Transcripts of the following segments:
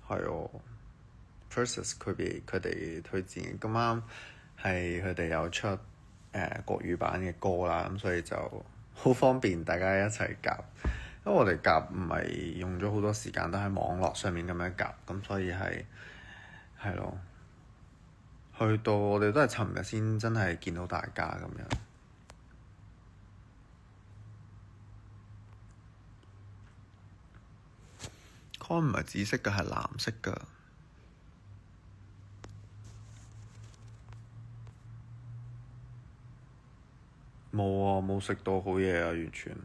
係哦 ，Versus 佢哋推薦咁啱係佢哋有出國語版嘅歌啦，咁所以就好方便大家一齊夾。因為我哋夾唔係用咗好多時間都喺網絡上面咁樣夾，咁所以係咯，去到我哋都係尋日先真係見到大家咁樣。Con 唔係紫色嘅，係藍色㗎。冇啊，冇食到好嘢啊，完全。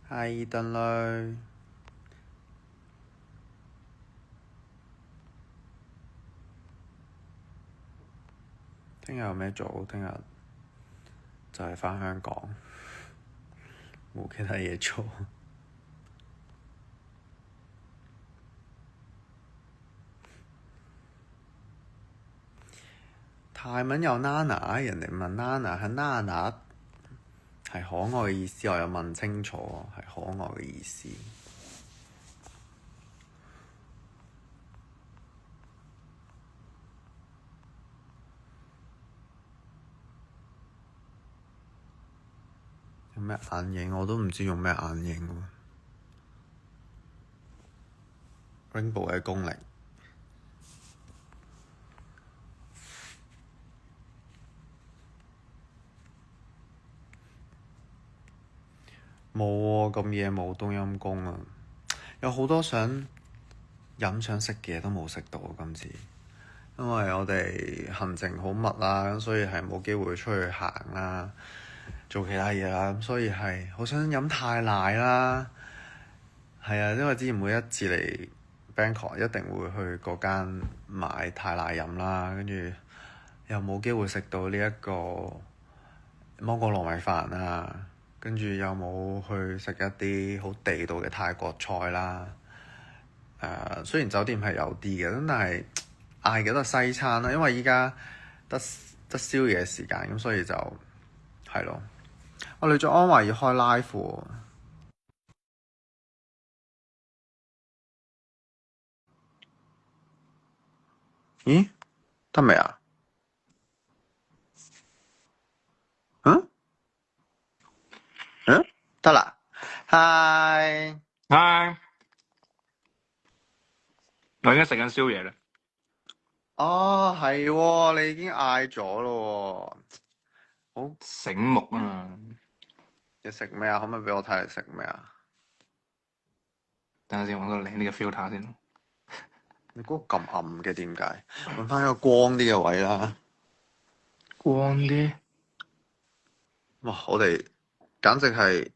Hi Eden啦，聽日有咩做？聽日就係返香港，冇其他嘢做。泰文有 Nana， 人哋問 Nana 係 Nana， 係可愛嘅意思，我有問清楚，係可愛嘅意思。有咩眼影？我都唔知用咩眼影喎。Rainbow 嘅功力。冇喎，咁夜冇冬陰功啊！有好多想飲想食嘅嘢都冇食到今次，因為我哋行程好密啦，咁所以係冇機會出去行啦，做其他嘢啦，咁所以係好想飲泰奶啦。係啊，因為之前每一次嚟 Bangkok 一定會去嗰間買泰奶飲啦，跟住又冇機會食到呢一個芒果糯米飯啊，跟住又冇去食一啲好地道嘅泰國菜啦。雖然酒店係有啲嘅，咁但係嗌嘅都係西餐啦，因為依家得宵夜時間，咁所以就係咯。我哋仲安話要開 live 喎。咦？得未啊？嗯？嗯？得啦。Hi。我而家食緊宵夜啦。哦，係喎，你已經嗌咗咯喎。好醒目啊！你食咩啊？可唔可以俾我睇你食咩啊？等陣先，揾個靚啲嘅 filter 先。你嗰個咁暗嘅點解？揾翻一個光啲嘅位啦。光啲。哇！我哋簡直係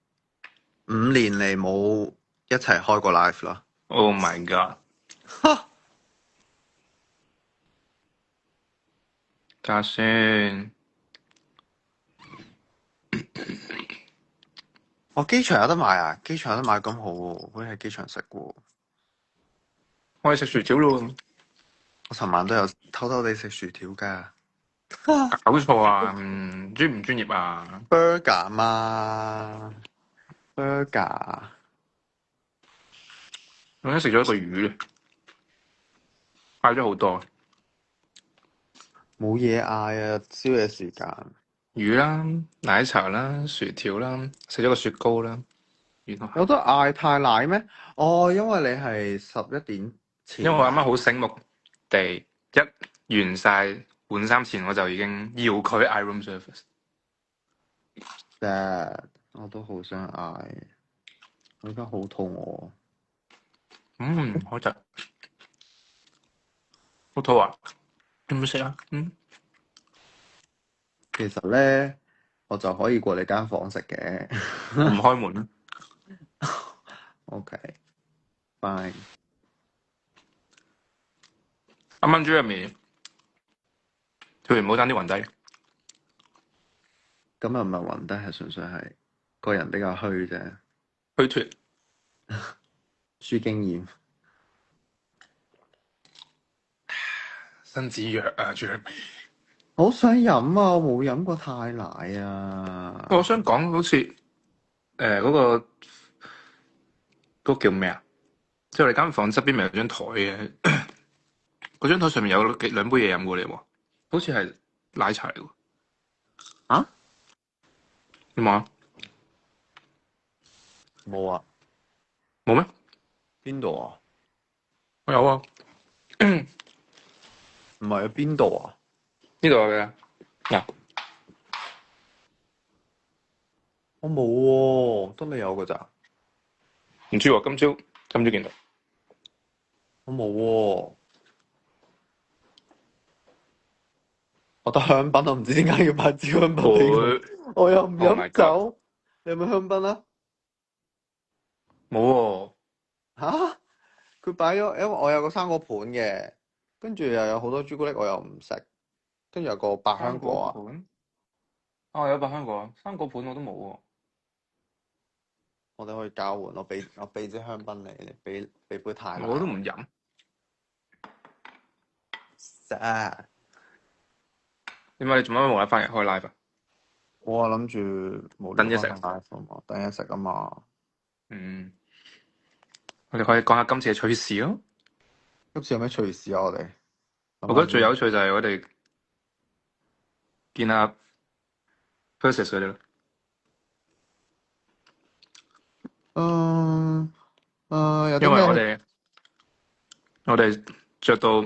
5年嚟冇一齊開過 live 啦。Oh my god！睇下先。哦，機場有得買啊！機場有得買咁好喎，可以喺機場食喎。我哋食薯條咯。我尋晚都有偷偷地食薯條㗎。搞錯啊！專唔專業啊 burger 嘛 burger。我已經食咗一個魚咧，嗌咗好多冇嘢嗌啊！宵夜時間。魚啦、奶茶啦、薯條啦，食咗個雪糕啦。原來有得嗌泰奶咩？哦，因為你係11點前。因為我啱啱好醒目地一完晒換衫前，我就已經要佢嗌 room service。我都好想嗌，我而家好肚好食，好肚啊！有冇食啊？餓。其實咧，我就可以過你間房食嘅。我唔開門啦。OK， fine。啱啱豬入面跳完舞爭啲暈低。咁又唔係暈低，係純粹係個人比較虛啫，虛脫。輸經驗。身子弱啊，豬入面。好想飲啊！我冇飲過泰奶啊。我想講好似嗰個叫咩啊？即係我哋間房側邊咪有張台嘅，嗰張台上面有兩杯嘢飲過嚟喎，好似係奶茶嚟喎。啊？你望下，冇啊？冇咩？邊度啊？我有啊，唔係啊，邊度啊？呢度有嘅。嗱，我冇喎，得你有㗎咋？唔知喎，今朝見到。我冇喎，我得香檳，我唔知點解要擺支香檳俾會我。我又唔 Oh my 飲酒。你有冇香檳啊？冇喎，吓？佢擺咗，因為我有個生果盤嘅，跟住又有好多朱古力，我又唔食，跟住有個百香果啊。盤。哦，有百香果啊，生果盤我都冇喎。我哋可以交換，我俾支香檳你俾杯太奶。我都唔飲。sad。點解你做乜無啦啦翻嚟開 live 啊？我諗住無等嘢食聊開 live 啊嘛，等嘢食啊嘛。嗯，我哋可以講下今次嘅趣事咯。今次有咩趣事啊？我哋我覺得最有趣就係我哋見下 Persis 佢哋咯。有啲因為咩？我哋着到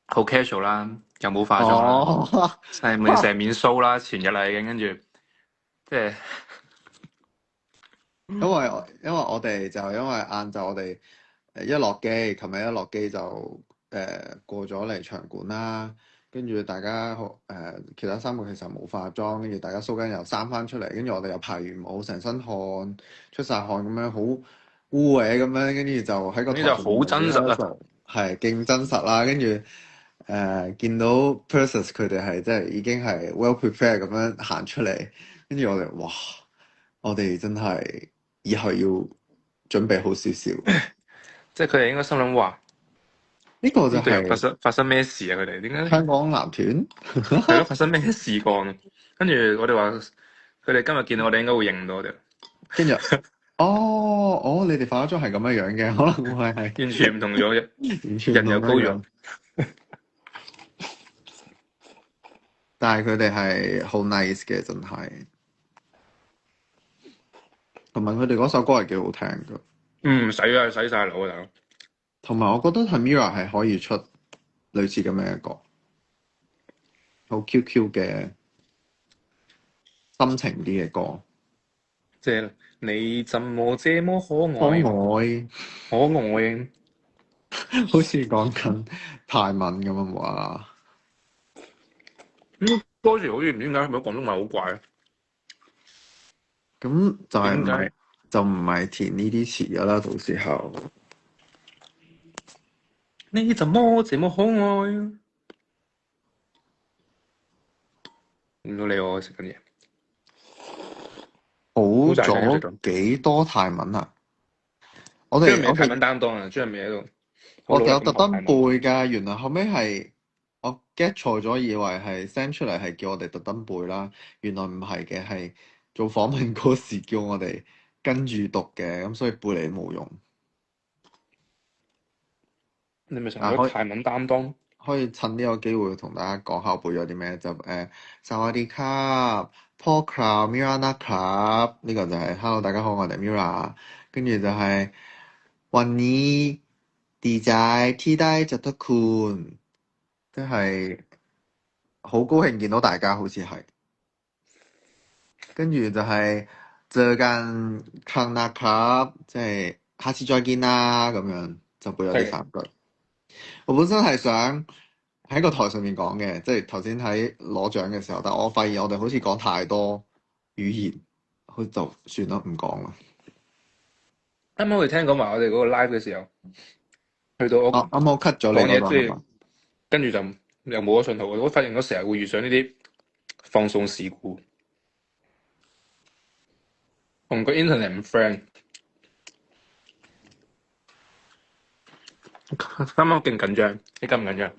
好 casual 啦，又冇化妝啦，哦，成面鬚啦，前日啦已經，跟住即係因為我哋就因為晏晝我哋一落機，琴日一落機就過咗嚟場館啦，跟住大家其他三個其實冇化妝，跟住大家鬚根又生翻出嚟，跟住我哋又排完舞，成身汗出晒汗咁樣，好污穢咁樣，跟住就喺個台呢就好真實啊！係勁真實啦，跟住見到 Persis 佢哋係即係已經係 well prepared 咁樣行出嚟，跟住我哋哇，我哋真係以後要準備好少少。即係佢哋應該心諗話，呢個就呢度又係發生咩事啊？佢哋點解香港男團。係咯？發生咩事幹啊？跟住我哋話，佢哋今日見到我哋應該會認到我哋，跟住你哋化咗妝係咁樣樣嘅，可能會係完全唔同咗嘅，完全人又高唔同樣樣咗。但係佢哋係好 nice 嘅，真係。同埋佢哋嗰首歌係幾好聽㗎。唔使啊，洗晒腦啊，大佬。同埋我覺得係 Mirror 係可以出類似咁樣一個好 QQ 嘅心情啲嘅歌。即係你怎麼這麼可可愛？愛，可愛。好似講緊泰文咁啊！無啦啦。嗰時好似唔知點解係咪廣東話好怪啊？咁就係唔點解係就唔係填呢啲詞噶啦？到時候你怎麼這麼可愛？唔到理我食緊嘢，好好大聲嘅食咗緊。幾多泰文啊？我張明泰哋文擔當啊，張明喺度。我哋有特登好努力咁學泰文背㗎，原來後尾係我 get 錯咗，以為係 send 出嚟係叫我哋特登背啦，原來唔係嘅，係做訪問嗰時叫我哋跟住讀嘅，咁所以背嚟都冇用。你咪成咗泰文擔當。可以趁呢個機會同大家講下我背咗啲咩，就薩瓦迪卡、Paul Club、Mirana Club 呢個就係 Hello 大家好，我哋 Mira，跟住就係วันนี้ดีใจที่ได้เจอทุกคน，即係好高興見到大家，好似係。跟住就係เจอกันครั้งหน้าครับ，即係下次再見啦咁樣，就背咗呢3句。我本身係想喺個台上面講嘅，即係頭先喺攞獎嘅時候，但我發現我哋好似講太多語言，好似就算啦，唔講啦。啱啱我哋聽講埋我哋嗰個 live 嘅時候，去到我啱啱 cut 咗你講嘢，嗰個即係跟住就又冇咗信號。我發現我成日會遇上呢啲放送事故，同個 internet 唔 friend。啱啱勁緊張，你緊唔緊張？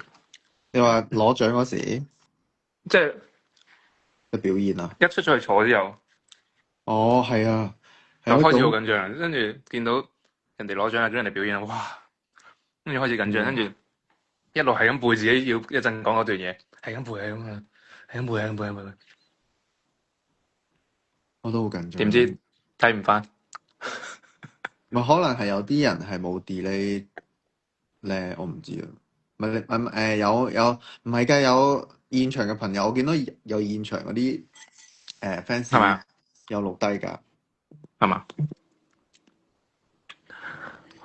你話攞獎嗰時即係嘅表現啊？一出咗去坐之後，哦，係啊，就開始好係一種緊張，跟住見到人哋攞獎啊，跟住人哋表演，哇！跟住開始緊張，跟住一路係咁背自己要一陣講嗰段嘢，係咁背係咁啊，係咁背係咁背係咁背。我都好緊張。點知睇唔翻？咪可能係有啲人係冇 delay 咧，我唔知啊。咪有唔係㗎，有現場嘅朋友，我見到有現場嗰啲fans 係咪啊？有錄低㗎。係嘛？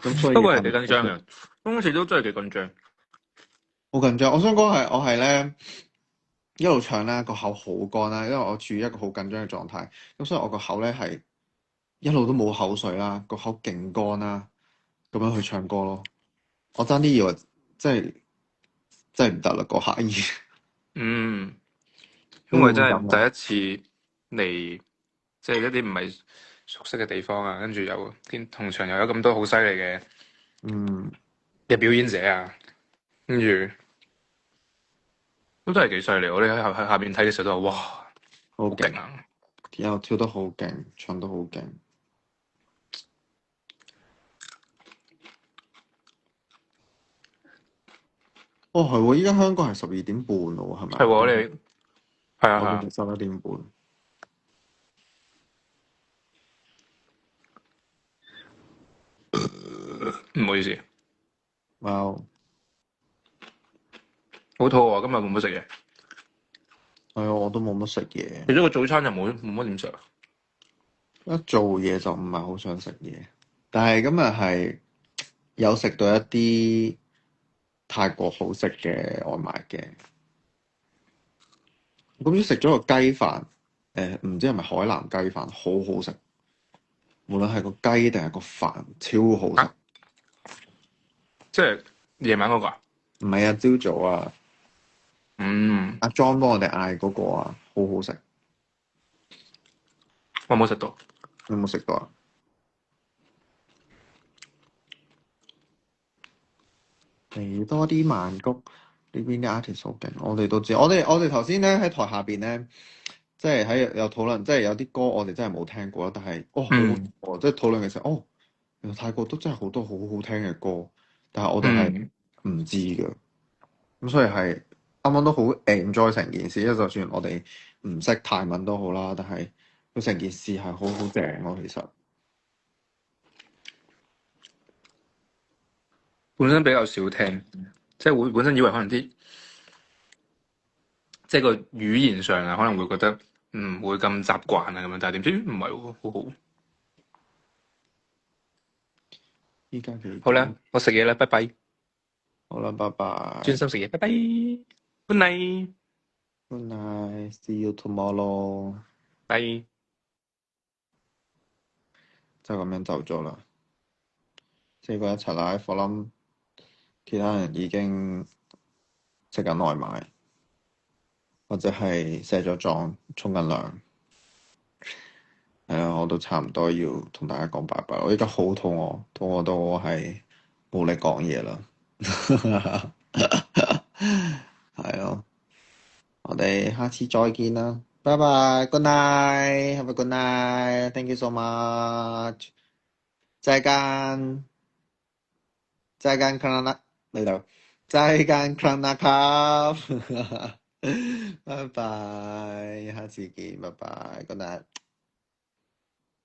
咁所以不過係幾緊張嘅，今次都真係幾緊張。好緊張。我想講係我係咧一路唱咧個口好乾啦，因為我處於一個好緊張嘅狀態，咁所以我個口咧係一路都冇口水啦，個口勁乾啦，咁樣去唱歌咯。我爭啲以為真係唔得啦，嗰下已經。嗯，因為真係第一次嚟，即係一啲唔係熟悉嘅地方啊，跟住又同場又有咁多好犀利嘅表演者啊，跟住都真係幾犀利。我哋喺下邊睇嘅時候都話：哇，好勁啊！又跳得好勁，唱得好勁。哦，係喎！依家香港係12點半咯，係咪？係喎，我哋係啊，我哋11點半。唔好意思，哇！好肚餓，今日冇乜食嘢。係啊，我都冇乜食嘢。其實個早餐就冇乜點食啊。一做嘢就唔係好想食嘢，但係今日係有食到一啲泰國好食嘅外賣嘅。咁先食咗個雞飯，唔知係咪海南雞飯，好好食。無論係個雞定係個飯，超好食。即係夜晚嗰個啊？唔係啊，朝早啊。阿 John 幫我哋嗌嗰個啊，好好食。我冇食到。你有冇食到啊？嚟多啲曼谷呢邊啲 artist 好勁，我哋都知。我哋頭先咧喺台下邊咧，即係喺有討論，即係有啲歌我哋真係冇聽過啦。但係好好即係討論嘅時候，原來泰國都真係好多好好聽嘅歌，但係我哋係唔知嘅。咁所以係啱啱都好 enjoy 成件事，因為就算我哋唔識泰文都好啦，但係佢成件事係好好正咯，其實。本身比較少聽，即係會本身以為可能啲，即係個語言上啊，可能會覺得唔會咁習慣啊咁樣，但係點知唔係喎，好好。依家幾好啦，我食嘢啦，拜拜。好啦，拜拜。專心食嘢，拜拜。Good night。Good night. See you tomorrow. Bye。就咁樣走咗啦。4個一齊啦，喺火林，其他人已經食緊外賣，或者係卸咗妝、沖緊涼。係啊，我都差唔多要同大家講拜拜。我而家好肚餓，肚餓到我係冇力講嘢啦。係咯，我哋下次再見啦，拜拜，Good night，Have a good night，Thank you so much，再見，再見，Klana，嚟到，再見，Klana Cup，拜拜，下次見，拜拜，Good night。